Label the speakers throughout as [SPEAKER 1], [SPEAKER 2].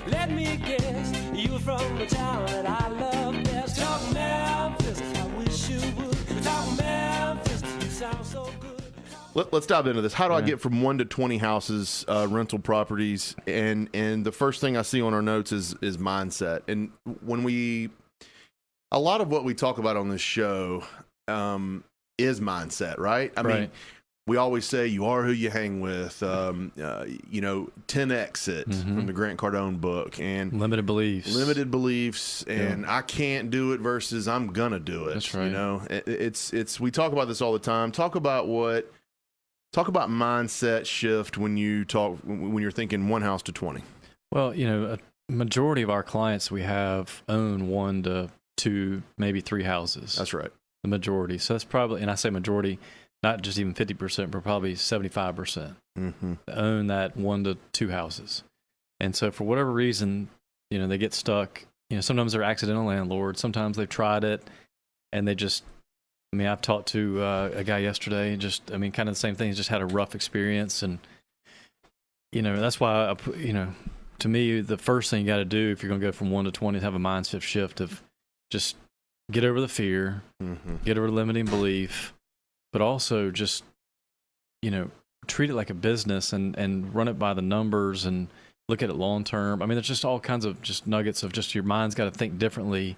[SPEAKER 1] Let me guess, you from the town that I love best. Talk Memphis, I wish you would. Talk Memphis, you sound so good.
[SPEAKER 2] Let's dive into this. How do I get from 1 to 20 houses, rental properties? And the first thing I see on our notes is mindset. And a lot of what we talk about on this show is mindset, right? I mean, we always say you are who you hang with. 10 Exit from the Grant Cardone book, and
[SPEAKER 3] limited beliefs, and I
[SPEAKER 2] can't do it versus I'm gonna do it.
[SPEAKER 3] That's right.
[SPEAKER 2] You know, it's we talk about this all the time. Talk about mindset shift when you're thinking 1 house to 20.
[SPEAKER 3] Well, a majority of our clients we have own 1 to 2, maybe 3 houses.
[SPEAKER 2] That's right.
[SPEAKER 3] The majority. So that's probably, and I say majority, not just even 50%, but probably 75% own that 1 to 2 houses. And so for whatever reason, they get stuck. Sometimes they're accidental landlords. Sometimes they've tried it and they just, I've talked to a guy yesterday, kind of the same thing. He just had a rough experience. And, that's why, to me, the first thing you got to do if you're going to go from 1 to 20 is have a mindset shift of just get over the fear, get over the limiting belief, but also just, treat it like a business and run it by the numbers and look at it long term. I mean, there's just all kinds of just nuggets of just your mind's got to think differently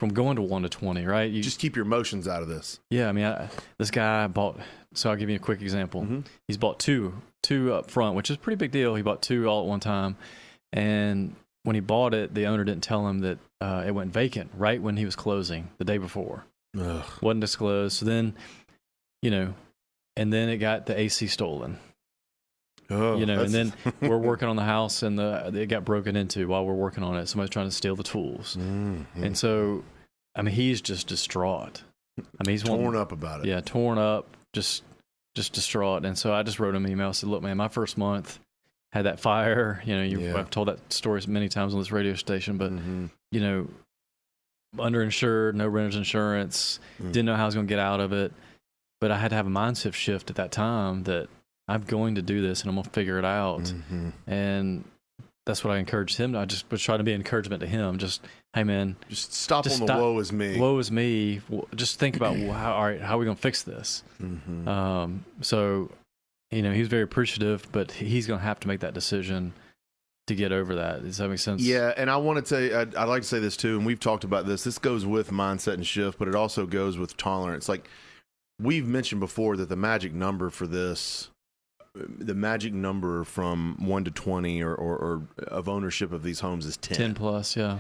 [SPEAKER 3] from going to 1 to 20, right? You
[SPEAKER 2] just keep your emotions out of this.
[SPEAKER 3] Yeah, I mean, this guy bought. So I'll give you a quick example. He's bought two up front, which is a pretty big deal. He bought 2 all at one time, and when he bought it, the owner didn't tell him that it went vacant right when he was closing the day before. Wasn't disclosed. So then, and then it got the AC stolen. And then we're working on the house and it got broken into while we're working on it. Somebody's trying to steal the tools. And so, he's just distraught. He's
[SPEAKER 2] torn up about it.
[SPEAKER 3] Yeah, torn up, just distraught. And so I just wrote him an email. I said, look, man, my first month had that fire. I've told that story many times on this radio station, but, underinsured, no renter's insurance, didn't know how I was going to get out of it. But I had to have a mindset shift at that time that I'm going to do this and I'm going to figure it out. And that's what I encouraged him. I just was trying to be an encouragement to him. Just, hey, man.
[SPEAKER 2] Just stop on the woe is me.
[SPEAKER 3] Woe is me. Just think about, how are we going to fix this? So, he's very appreciative, but he's going to have to make that decision to get over that. Does that make sense?
[SPEAKER 2] Yeah, and I want to say, I'd like to say this too, and we've talked about this. This goes with mindset and shift, but it also goes with tolerance. Like we've mentioned before that the magic number for this, the magic number from 1 to 20 or of ownership of these homes is 10.
[SPEAKER 3] 10 plus, yeah.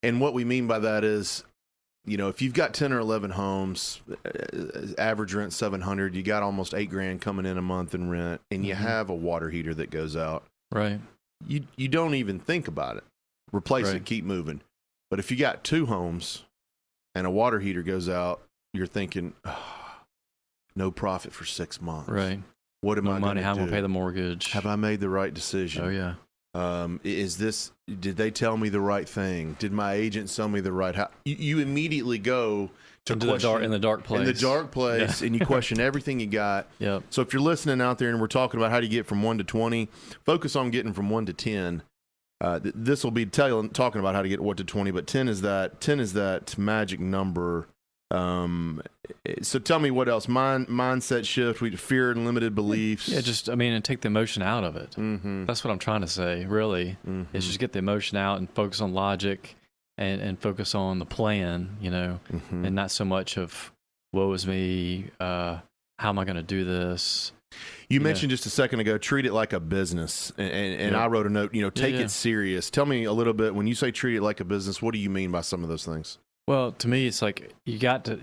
[SPEAKER 2] And what we mean by that is, if you've got 10 or 11 homes, average rent $700, you got almost $8,000 coming in a month in rent, and you have a water heater that goes out.
[SPEAKER 3] Right.
[SPEAKER 2] You don't even think about it. Replace it, keep moving. But if you got 2 homes and a water heater goes out, you're thinking, no profit for 6 months.
[SPEAKER 3] Right.
[SPEAKER 2] What am I going to do?
[SPEAKER 3] How am I going to pay the mortgage?
[SPEAKER 2] Have I made the right decision?
[SPEAKER 3] Oh, yeah.
[SPEAKER 2] Did they tell me the right thing? Did my agent sell me the right house? You immediately go to question
[SPEAKER 3] in the dark place.
[SPEAKER 2] And you question everything you got.
[SPEAKER 3] Yep.
[SPEAKER 2] So if you're listening out there and we're talking about how do you get from 1 to 20, focus on getting from 1 to 10. This will be talking about how to get 1 to 20, but 10 is that magic number. So tell me what else? Mindset shift. We fear and limited beliefs.
[SPEAKER 3] Yeah, just and take the emotion out of it. That's what I'm trying to say. Really, is just get the emotion out and focus on logic and focus on the plan. And not so much of woe is me. How am I going to do this?
[SPEAKER 2] You mentioned just a second ago, treat it like a business, and I wrote a note. Take it serious. Tell me a little bit when you say treat it like a business. What do you mean by some of those things?
[SPEAKER 3] Well, to me, it's like you got to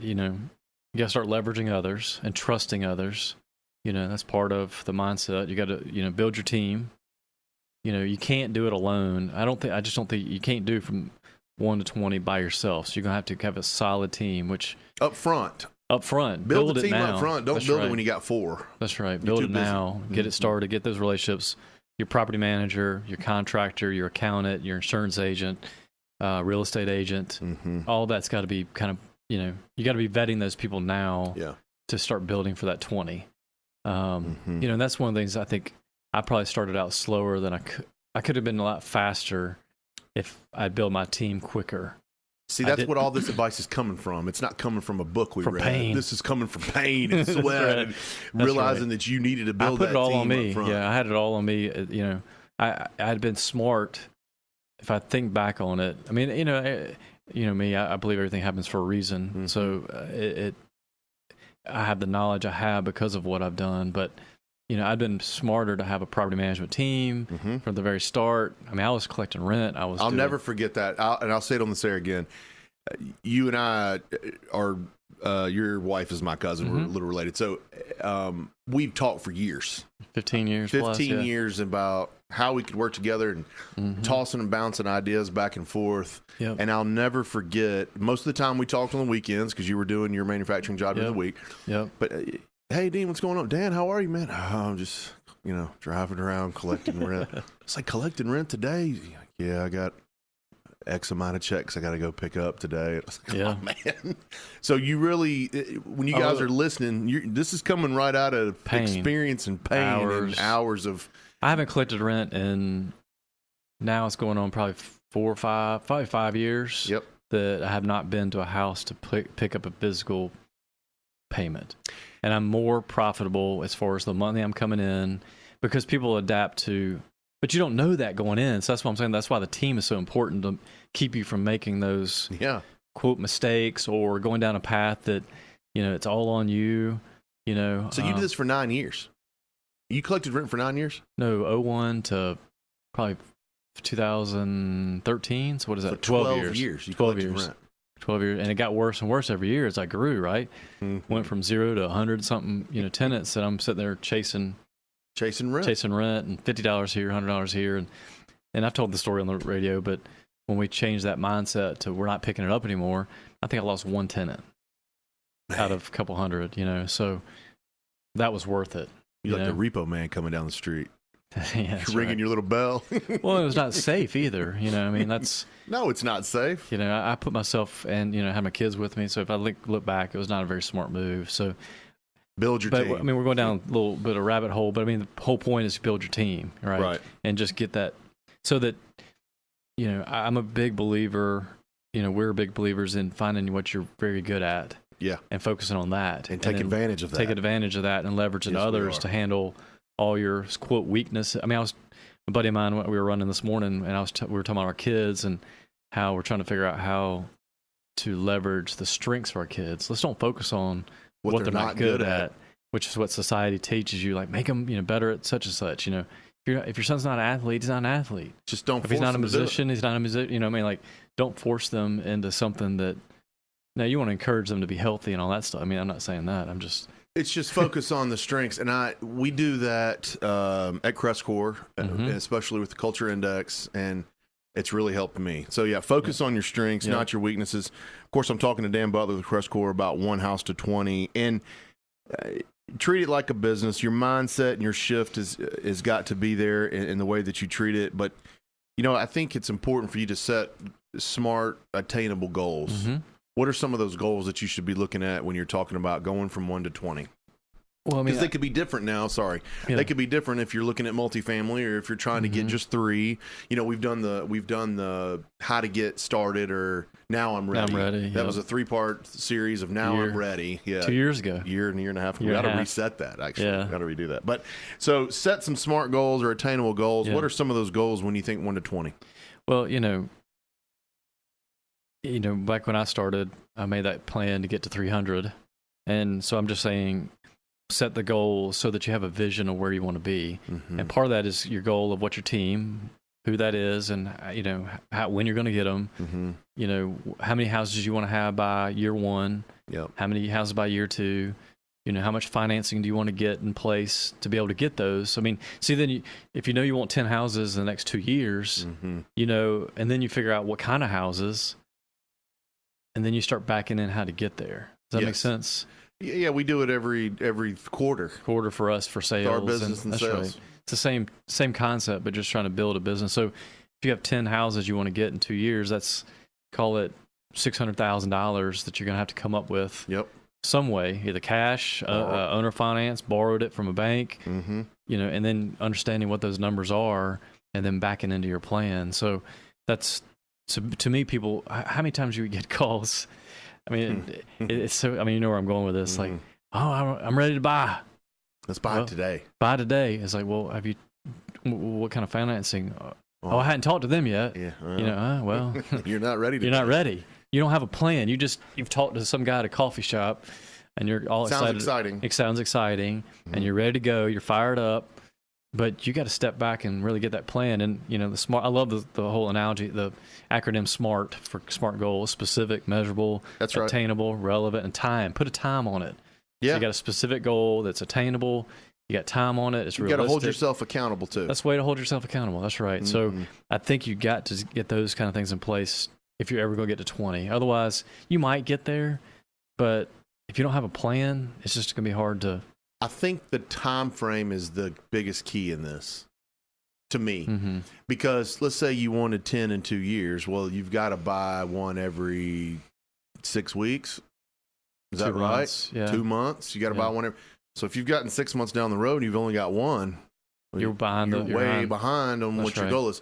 [SPEAKER 3] start leveraging others and trusting others. That's part of the mindset. You got to, build your team. You can't do it alone. I just don't think you can't do from 1 to 20 by yourself. So you're going to have a solid team, which
[SPEAKER 2] up front.
[SPEAKER 3] Build
[SPEAKER 2] the team
[SPEAKER 3] now.
[SPEAKER 2] up front. Don't build it when you got 4.
[SPEAKER 3] That's right. Build it now. Get it started. Get those relationships. Your property manager, your contractor, your accountant, your insurance agent, real estate agent, all that's got to be kind of, you got to be vetting those people now to start building for that 20. And that's one of the things I think I probably started out slower than I could have been a lot faster if I build my team quicker.
[SPEAKER 2] See, that's what all this advice is coming from. It's not coming from a book we read.
[SPEAKER 3] Pain.
[SPEAKER 2] This is coming from pain and sweat and realizing that you needed to build that team. I put it all
[SPEAKER 3] on me.
[SPEAKER 2] Up front.
[SPEAKER 3] Yeah, I had it all on me. You know, I had been smart. If I think back on it, I mean, you know me. I believe everything happens for a reason. Mm-hmm. So I have the knowledge I have because of what I've done. But you know, I'd been smarter to have a property management team from the very start. I mean, I was collecting rent. I'll
[SPEAKER 2] never forget that. I'll say it on this air again. You and I are, your wife is my cousin. We're a little related. So we've talked for years.
[SPEAKER 3] 15 years
[SPEAKER 2] 15 years about how we could work together and tossing and bouncing ideas back and forth.
[SPEAKER 3] Yep.
[SPEAKER 2] And I'll never forget, most of the time we talked on the weekends because you were doing your manufacturing job during the week.
[SPEAKER 3] Yep.
[SPEAKER 2] But hey, Dean, what's going on? Dan, how are you, man? Oh, I'm just, driving around collecting rent. It's like, collecting rent today? Yeah, I got X amount of checks I got to go pick up today. Like, oh, man. So you really, when you guys are listening, this is coming right out of
[SPEAKER 3] pain.
[SPEAKER 2] Experience and pain and hours of.
[SPEAKER 3] I haven't collected rent in, now it's going on probably 5 years.
[SPEAKER 2] Yep.
[SPEAKER 3] That I have not been to a house to pick up a physical payment. And I'm more profitable as far as the money I'm coming in because people adapt to. But you don't know that going in. So that's what I'm saying. That's why the team is so important to keep you from making those quote mistakes or going down a path that, it's all on you, So
[SPEAKER 2] you did this for 9 years. You collected rent for 9 years?
[SPEAKER 3] No, 01 to probably 2013. So what is that?
[SPEAKER 2] So 12 years. You
[SPEAKER 3] 12
[SPEAKER 2] years.
[SPEAKER 3] Rent. 12 years. And it got worse and worse every year as I grew, right? Mm-hmm. Went from 0 to 100 something, tenants that I'm sitting there chasing rent and $50 here, $100 here. And I've told the story on the radio, but when we changed that mindset to we're not picking it up anymore, I think I lost one tenant out of a couple hundred, so that was worth it.
[SPEAKER 2] You're like the repo man coming down the street.
[SPEAKER 3] Yeah,
[SPEAKER 2] ringing your little bell.
[SPEAKER 3] Well, it was not safe either. I mean, that's.
[SPEAKER 2] No, it's not safe.
[SPEAKER 3] I put myself and, had my kids with me. So if I look back, it was not a very smart move. So.
[SPEAKER 2] Build your team.
[SPEAKER 3] I mean, we're going down a little bit of rabbit hole, but I mean, the whole point is to build your team, right?
[SPEAKER 2] Right.
[SPEAKER 3] And just get that so that, I'm a big believer, we're big believers in finding what you're very good at.
[SPEAKER 2] Yeah.
[SPEAKER 3] And focusing on that.
[SPEAKER 2] And take advantage of that.
[SPEAKER 3] Take advantage of that and leverage it to others to handle all your, quote, weakness. I mean, a buddy of mine, we were running this morning, and we were talking about our kids and how we're trying to figure out how to leverage the strengths of our kids. Let's don't focus on what they're not good at, which is what society teaches you. Like, make them, better at such and such. If your son's not an athlete, he's not an athlete.
[SPEAKER 2] Just don't.
[SPEAKER 3] If he's not a musician, he's not a musician. I mean, like, don't force them into something that. Now, you want to encourage them to be healthy and all that stuff. I mean, I'm not saying that.
[SPEAKER 2] It's just focus on the strengths, and we do that at CrestCore, especially with the Culture Index, and it's really helped me. So yeah, focus on your strengths, not your weaknesses. Of course, I'm talking to Dan Butler with CrestCore about 1 house to 20, and treat it like a business. Your mindset and your shift is got to be there in the way that you treat it. But I think it's important for you to set smart, attainable goals. Mm-hmm. What are some of those goals that you should be looking at when you're talking about going from 1 to 20? Well, I mean, because they could be different now. Sorry, they could be different if you're looking at multifamily or if you're trying to get just 3. We've done the how to get started or now I'm ready.
[SPEAKER 3] Now I'm ready.
[SPEAKER 2] That was a 3-part series of now I'm ready. Yeah,
[SPEAKER 3] 2 years ago.
[SPEAKER 2] Year and a half. We got to reset that. Actually, we got to redo that. But so set some smart goals or attainable goals. What are some of those goals when you think 1 to 20?
[SPEAKER 3] Well, back when I started, I made that plan to get to 300. And so I'm just saying, set the goal so that you have a vision of where you want to be. Mm-hmm. And part of that is your goal of what your team, who that is, and, when you're going to get them. Mm-hmm. How many houses you want to have by year 1.
[SPEAKER 2] Yep.
[SPEAKER 3] How many houses by year 2. How much financing do you want to get in place to be able to get those? I mean, see, then if you want 10 houses in the next 2 years, and then you figure out what kind of houses, and then you start backing in how to get there. Does that make sense?
[SPEAKER 2] Yeah, we do it every quarter.
[SPEAKER 3] Quarter for us for sales.
[SPEAKER 2] Our business and sales.
[SPEAKER 3] Right. It's the same concept, but just trying to build a business. So if you have 10 houses you want to get in 2 years, that's, call it $600,000 that you're going to have to come up with.
[SPEAKER 2] Yep.
[SPEAKER 3] Some way, either cash, owner finance, borrowed it from a bank, and then understanding what those numbers are and then backing into your plan. So, that's to me, people, how many times do you get calls? I mean, it's so, I mean, you know where I'm going with this. Like, oh, I'm ready to buy.
[SPEAKER 2] Let's buy it today.
[SPEAKER 3] Buy today. It's like, well, what kind of financing? Oh, I hadn't talked to them yet.
[SPEAKER 2] Yeah.
[SPEAKER 3] You know, well,
[SPEAKER 2] you're not ready to.
[SPEAKER 3] You're not ready. You don't have a plan. You've talked to some guy at a coffee shop and you're all excited.
[SPEAKER 2] Sounds exciting.
[SPEAKER 3] It sounds exciting and you're ready to go. You're fired up. But you got to step back and really get that plan. And, you know, I love the whole analogy, the acronym SMART for SMART goals: specific, measurable,
[SPEAKER 2] that's right,
[SPEAKER 3] attainable, relevant, and time. Put a time on it.
[SPEAKER 2] Yeah.
[SPEAKER 3] So you got a specific goal that's attainable. You got time on it. It's realistic.
[SPEAKER 2] You got to hold yourself accountable, too.
[SPEAKER 3] That's the way to hold yourself accountable. That's right. So I think you got to get those kind of things in place if you're ever going to get to 20. Otherwise, you might get there, but if you don't have a plan, it's just going to be hard to.
[SPEAKER 2] I think the time frame is the biggest key in this, to me, because let's say you wanted 10 in 2 years. Well, you've got to buy one every 6 weeks. Is that right?
[SPEAKER 3] Months, yeah.
[SPEAKER 2] 2 months. You got to buy one every. So if you've gotten 6 months down the road and you've only got one,
[SPEAKER 3] you're behind.
[SPEAKER 2] You're way behind on what your goal is.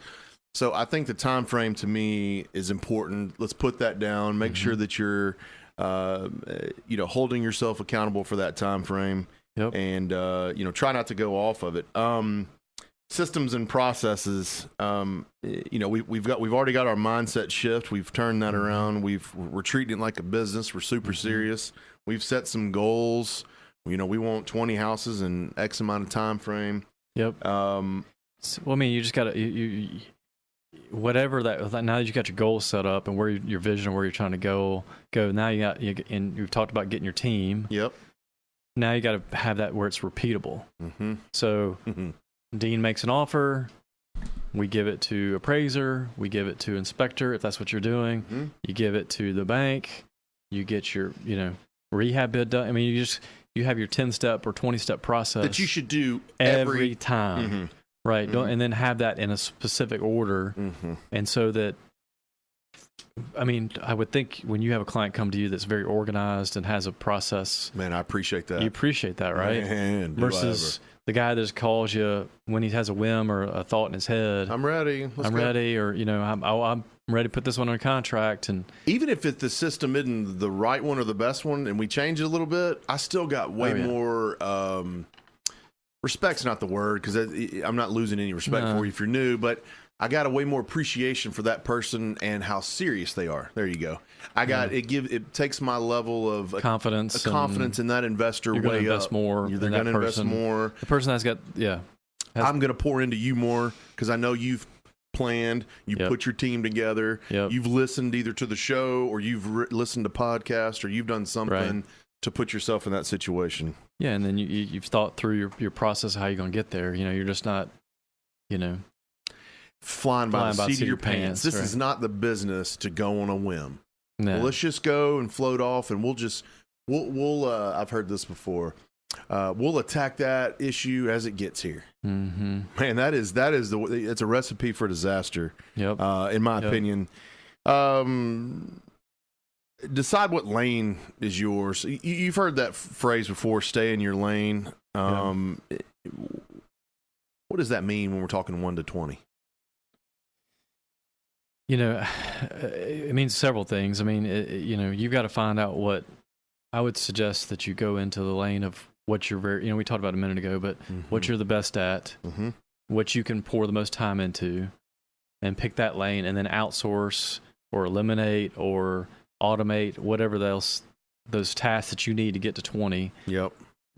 [SPEAKER 2] So I think the time frame to me is important. Let's put that down. Make sure that you're, holding yourself accountable for that time frame.
[SPEAKER 3] Yep.
[SPEAKER 2] And try not to go off of it. Systems and processes. We've already got our mindset shift. We've turned that around. We're treating it like a business. We're super serious. We've set some goals. We want 20 houses in X amount of time frame.
[SPEAKER 3] Yep.
[SPEAKER 2] Well,
[SPEAKER 3] I mean, you just got to whatever that. Now that you got your goals set up and where your vision of where you're trying to go. Now and you've talked about getting your team.
[SPEAKER 2] Yep.
[SPEAKER 3] Now you got to have that where it's repeatable. So Dean makes an offer. We give it to appraiser. We give it to inspector, if that's what you're doing. You give it to the bank. You get your, rehab bid done. I mean, you have your 10-step or 20-step process
[SPEAKER 2] that you should do
[SPEAKER 3] every time. Right. And then have that in a specific order. And so that, I mean, I would think when you have a client come to you that's very organized and has a process.
[SPEAKER 2] Man, I appreciate that.
[SPEAKER 3] You apprate that, right?
[SPEAKER 2] Man,
[SPEAKER 3] versus the guy that just calls you when he has a whim or a thought in his head.
[SPEAKER 2] I'm ready.
[SPEAKER 3] I'm ready. Or, I'm ready to put this one on a contract. And
[SPEAKER 2] even if the system isn't the right one or the best one and we change it a little bit, I still got way more respect's not the word, because I'm not losing any respect for you if you're new, but I got a way more appreciation for that person and how serious they are. There you go. It takes my level of
[SPEAKER 3] confidence
[SPEAKER 2] in that investor
[SPEAKER 3] you're
[SPEAKER 2] way
[SPEAKER 3] invest
[SPEAKER 2] up.
[SPEAKER 3] More.
[SPEAKER 2] They're going to invest more.
[SPEAKER 3] The person that's got
[SPEAKER 2] I'm going to pour into you more because I know you've planned. You put your team together. You've listened either to the show or you've listened to podcasts or you've done something to put yourself in that situation.
[SPEAKER 3] Yeah, and then you've thought through your process of how you're going to get there. You're just not,
[SPEAKER 2] flying by the seat of your pants. This is not the business to go on a whim.
[SPEAKER 3] No.
[SPEAKER 2] Well, let's just go and float off, and we'll I've heard this before. We'll attack that issue as it gets here. Man, it's a recipe for disaster.
[SPEAKER 3] Yep.
[SPEAKER 2] In my opinion. Decide what lane is yours. You've heard that phrase before, stay in your lane. What does that mean when we're talking 1 to 20?
[SPEAKER 3] It means several things. I mean, you've got to find out what I would suggest that you go into the lane of what you're we talked about a minute ago, but what you're the best at, what you can pour the most time into, and pick that lane and then outsource or eliminate or automate whatever else those tasks that you need to get to 20.
[SPEAKER 2] Yep.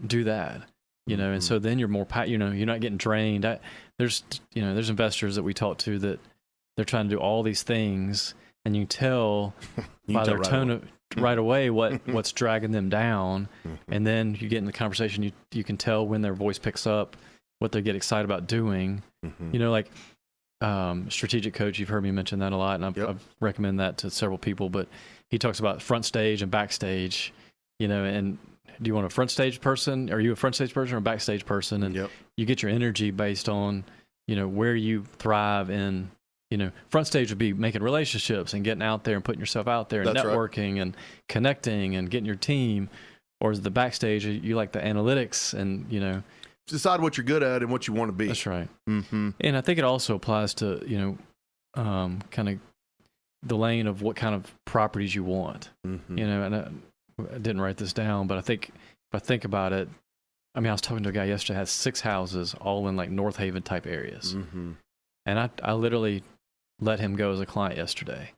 [SPEAKER 3] Do that. And so then you're more, you're not getting drained. There's investors that we talk to that they're trying to do all these things, and you can tell by their tone right away what's dragging them down. And then you get in the conversation, you can tell when their voice picks up what they get excited about doing. Like strategic coach, you've heard me mention that a lot, and I've recommend that to several people, but he talks about front stage and backstage, and do you want a front stage person? Are you a front stage person or a backstage person? And you get your energy based on, where you thrive in. Front stage would be making relationships and getting out there and putting yourself out there and networking and connecting and getting your team. Or is the backstage, you like the analytics and,
[SPEAKER 2] decide what you're good at and what you want to be.
[SPEAKER 3] That's right. And I think it also applies to, kind of the lane of what kind of properties you want.
[SPEAKER 2] Mm-hmm.
[SPEAKER 3] You know, and I didn't write this down, but I think if I think about it, I mean, I was talking to a guy yesterday, had 6 houses, all in like North Haven type areas.
[SPEAKER 2] Mm-hmm.
[SPEAKER 3] And I literally let him go as a client yesterday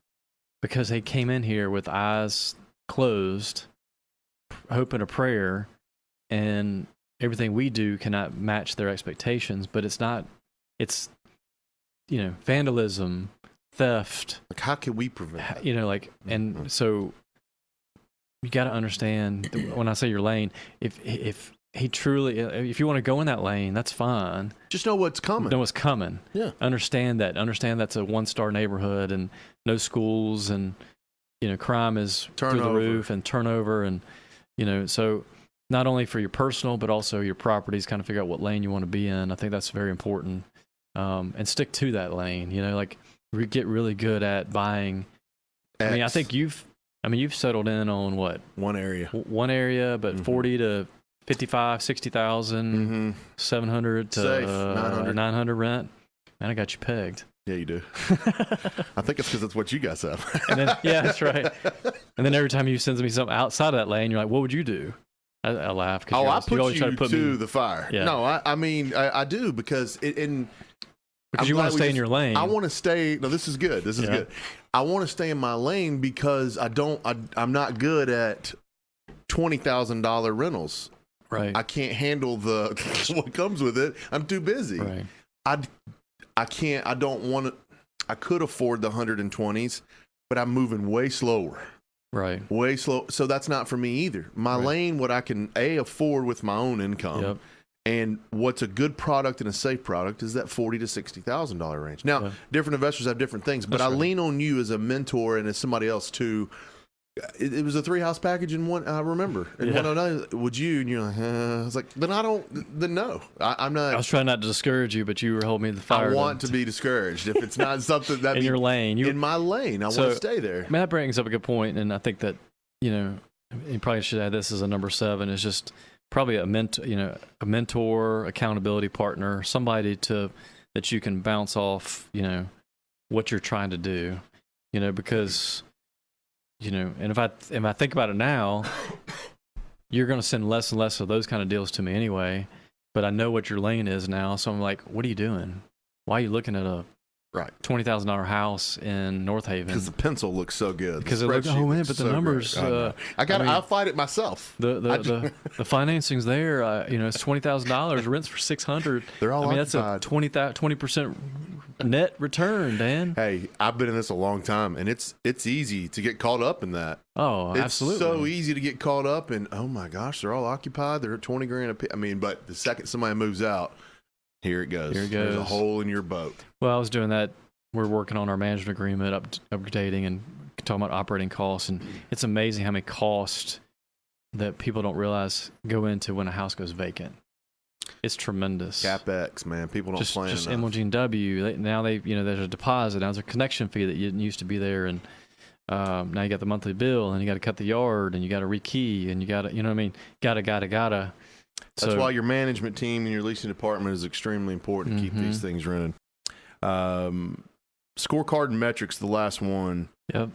[SPEAKER 3] because they came in here with eyes closed, hoping a prayer, and everything we do cannot match their expectations, but it's vandalism, theft.
[SPEAKER 2] Like, how can we prevent that?
[SPEAKER 3] You know, like, and so you got to understand when I say your lane, if he truly, if you want to go in that lane, that's fine.
[SPEAKER 2] Just know what's coming.
[SPEAKER 3] Know what's coming.
[SPEAKER 2] Yeah. Understand
[SPEAKER 3] that that's a 1-star neighborhood and no schools and, crime is through the roof and turnover. And, so not only for your personal, but also your properties, kind of figure out what lane you want to be in. I think that's very important. And stick to that lane, like we get really good at buying.
[SPEAKER 2] X.
[SPEAKER 3] I mean, I think you've settled in on what?
[SPEAKER 2] One area,
[SPEAKER 3] but mm-hmm. 40 to 55, 60,000,
[SPEAKER 2] mm-hmm.
[SPEAKER 3] 700 to 900 rent. Man, I got you pegged.
[SPEAKER 2] Yeah, you do. I think it's because that's what you guys have.
[SPEAKER 3] And then, yeah, that's right. And then every time you send me something outside of that lane, you're like, what would you do? I laugh.
[SPEAKER 2] I put you to the fire.
[SPEAKER 3] Yeah.
[SPEAKER 2] No, I do because
[SPEAKER 3] because you want to stay in your lane.
[SPEAKER 2] I want to stay. No, this is good. This is good. I want to stay in my lane because I'm not good at $20,000 rentals.
[SPEAKER 3] Right.
[SPEAKER 2] I can't handle what comes with it. I'm too busy.
[SPEAKER 3] Right.
[SPEAKER 2] I can't. I don't want to. I could afford the 120s, but I'm moving way slower.
[SPEAKER 3] Right.
[SPEAKER 2] Way slow. So that's not for me either. My lane, what I can afford with my own income.
[SPEAKER 3] Yep.
[SPEAKER 2] And what's a good product and a safe product is that $40,000 to $60,000 range. Now, different investors have different things, but I lean on you as a mentor and as somebody else too. It was a 3-house package in one. I remember. And one other, would you? And you're like, I was like, then I don't. Then no, I'm not.
[SPEAKER 3] I was trying not to discourage you, but you were holding me to the fire.
[SPEAKER 2] I want to be discouraged if it's not something that
[SPEAKER 3] in your lane.
[SPEAKER 2] In my lane, I want to stay there.
[SPEAKER 3] I mean, that brings up a good point, and I think that you probably should add this as a number 7. Is just probably a mentor, accountability partner, somebody that you can bounce off. What you're trying to do. Because. And if I think about it now, you're going to send less and less of those kind of deals to me anyway. But I know what your lane is now, so I'm like, what are you doing? Why are you looking at a $20,000 house in North Haven?
[SPEAKER 2] Because the pencil looks so good.
[SPEAKER 3] Because it looks, but the numbers.
[SPEAKER 2] I'll fight it myself.
[SPEAKER 3] The financing's there. It's $20,000. Rents for $600.
[SPEAKER 2] They're all occupied.
[SPEAKER 3] That's a 20% net return, Dan.
[SPEAKER 2] Hey, I've been in this a long time, and it's easy to get caught up in that.
[SPEAKER 3] Oh,
[SPEAKER 2] it's
[SPEAKER 3] absolutely.
[SPEAKER 2] So easy to get caught up in. Oh my gosh, they're all occupied. They're at $20,000 a piece. I mean, but the second somebody moves out, here it goes. There's a hole in your boat.
[SPEAKER 3] Well, I was doing that. We're working on our management agreement, updating and talking about operating costs, and it's amazing how many costs that people don't realize go into when a house goes vacant. It's tremendous.
[SPEAKER 2] CapEx, man. People don't plan
[SPEAKER 3] just
[SPEAKER 2] enough.
[SPEAKER 3] MLG&W. Now there's a deposit. Now there's a connection fee that didn't used to be there, and now you got the monthly bill, and you got to cut the yard, and you got to rekey, and you got to, you know what I mean? Gotta.
[SPEAKER 2] That's why your management team and your leasing department is extremely important to keep these things running. Scorecard and metrics, the last one.
[SPEAKER 3] Yep.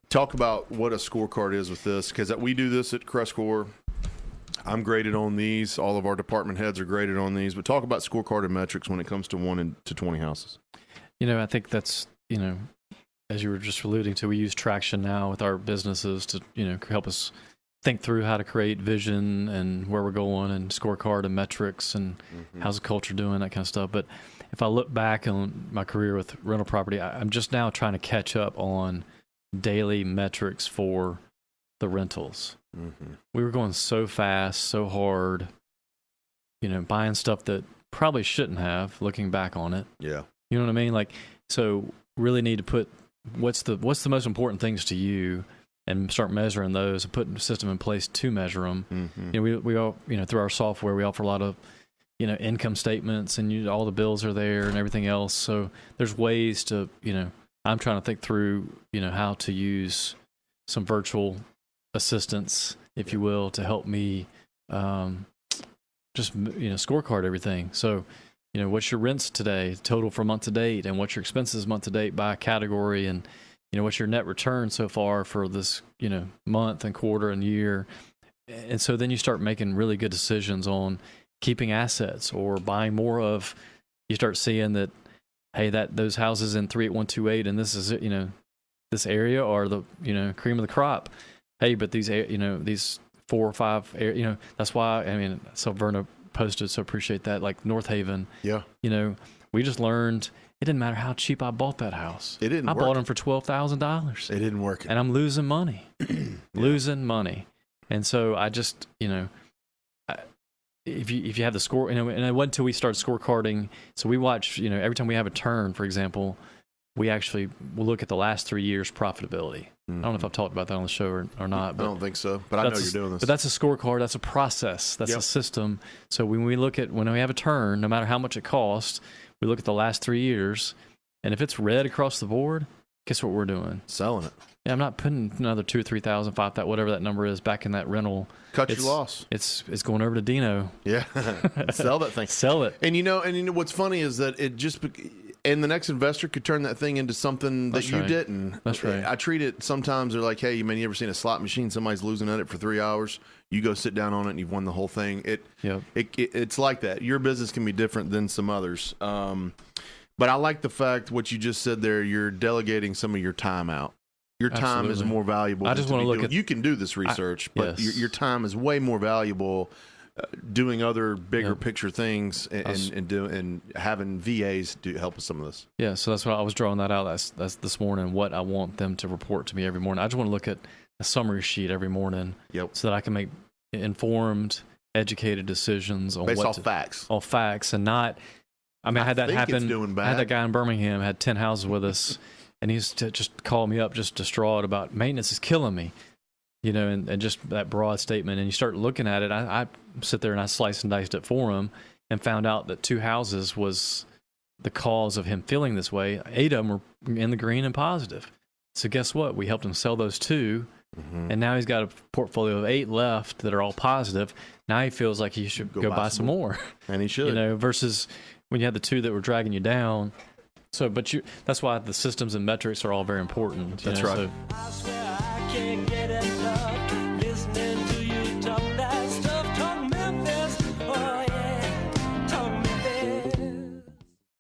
[SPEAKER 2] Talk about what a scorecard is with this, because we do this at CrestCore. I'm graded on these. All of our department heads are graded on these. But talk about scorecard and metrics when it comes to 1 to 20 houses.
[SPEAKER 3] I think that's, as you were just alluding to, we use traction now with our businesses to, help us think through how to create vision and where we're going and scorecard and metrics and how's the culture doing, that kind of stuff. But if I look back on my career with rental property, I'm just now trying to catch up on daily metrics for the rentals. We were going so fast, so hard, buying stuff that probably shouldn't have, looking back on it.
[SPEAKER 2] Yeah.
[SPEAKER 3] You know what I mean? Like, so really need to put what's the most important things to you and start measuring those and putting a system in place to measure them. We all, through our software, we offer a lot of, income statements, and all the bills are there and everything else. So there's ways to, I'm trying to think through, how to use some virtual assistance, if you will, to help me just scorecard everything. So what's your rents today, total for month to date, and what's your expenses month to date by category, and what's your net return so far for this month and quarter and year. And so then you start making really good decisions on keeping assets or buying more of. You start seeing that, hey, those houses in 38128 and this is this area are the cream of the crop. Hey, but these these 4 or 5 that's why so Verna posted, so appreciate that, like North Haven.
[SPEAKER 2] Yeah.
[SPEAKER 3] We just learned it didn't matter how cheap I bought that house.
[SPEAKER 2] It didn't.
[SPEAKER 3] I bought them for $12,000.
[SPEAKER 2] It didn't work.
[SPEAKER 3] And I'm losing money. Losing money. And so I just, if you have the score, and it wasn't until we started scorecarding. So we watch, every time we have a turn, for example, we'll look at the last 3 years profitability. I don't know if I've talked about that on the show or not. But
[SPEAKER 2] I don't think so, but I know you're doing this.
[SPEAKER 3] But that's a scorecard. That's a process. That's a system. So when we have a turn, no matter how much it costs, we look at the last 3 years, and if it's red across the board, guess what we're doing?
[SPEAKER 2] Selling it.
[SPEAKER 3] Yeah, I'm not putting another $2,000 or $3,000, $5,000, whatever that number is, back in that rental.
[SPEAKER 2] Cut your loss.
[SPEAKER 3] It's going over to Dino.
[SPEAKER 2] Yeah, sell that thing.
[SPEAKER 3] Sell it.
[SPEAKER 2] And what's funny is that it just. And the next investor could turn that thing into something that you didn't.
[SPEAKER 3] That's right.
[SPEAKER 2] I treat it sometimes. They're like, hey, you ever seen a slot machine? Somebody's losing at it for 3 hours. You go sit down on it and you've won the whole thing. It's like that. Your business can be different than some others. But I like the fact what you just said there. You're delegating some of your time out. Your time is more valuable.
[SPEAKER 3] I just want to look at.
[SPEAKER 2] You can do this research, but your time is way more valuable. Doing other bigger picture things and having VAs do help with some of this. Yeah,
[SPEAKER 3] so that's what I was drawing that out. That's this morning. What I want them to report to me every morning. I just want to look at a summary sheet every morning, so that I can make informed, educated decisions on
[SPEAKER 2] based off facts.
[SPEAKER 3] All facts, and not. I had that happen. I had that guy in Birmingham had 10 houses with us, and he's just called me up, just distraught about maintenance is killing me. And just that broad statement. And you start looking at it. I sit there and I sliced and diced it for him and found out that 2 houses was the cause of him feeling this way. 8 of them were in the green and positive. So guess what? We helped him sell those 2. And now he's got a portfolio of 8 left that are all positive. Now he feels like he should go buy some more.
[SPEAKER 2] And he should.
[SPEAKER 3] Versus when you had the 2 that were dragging you down. So, that's why the systems and metrics are all very important.
[SPEAKER 2] That's right.
[SPEAKER 1] I swear I can't get enough.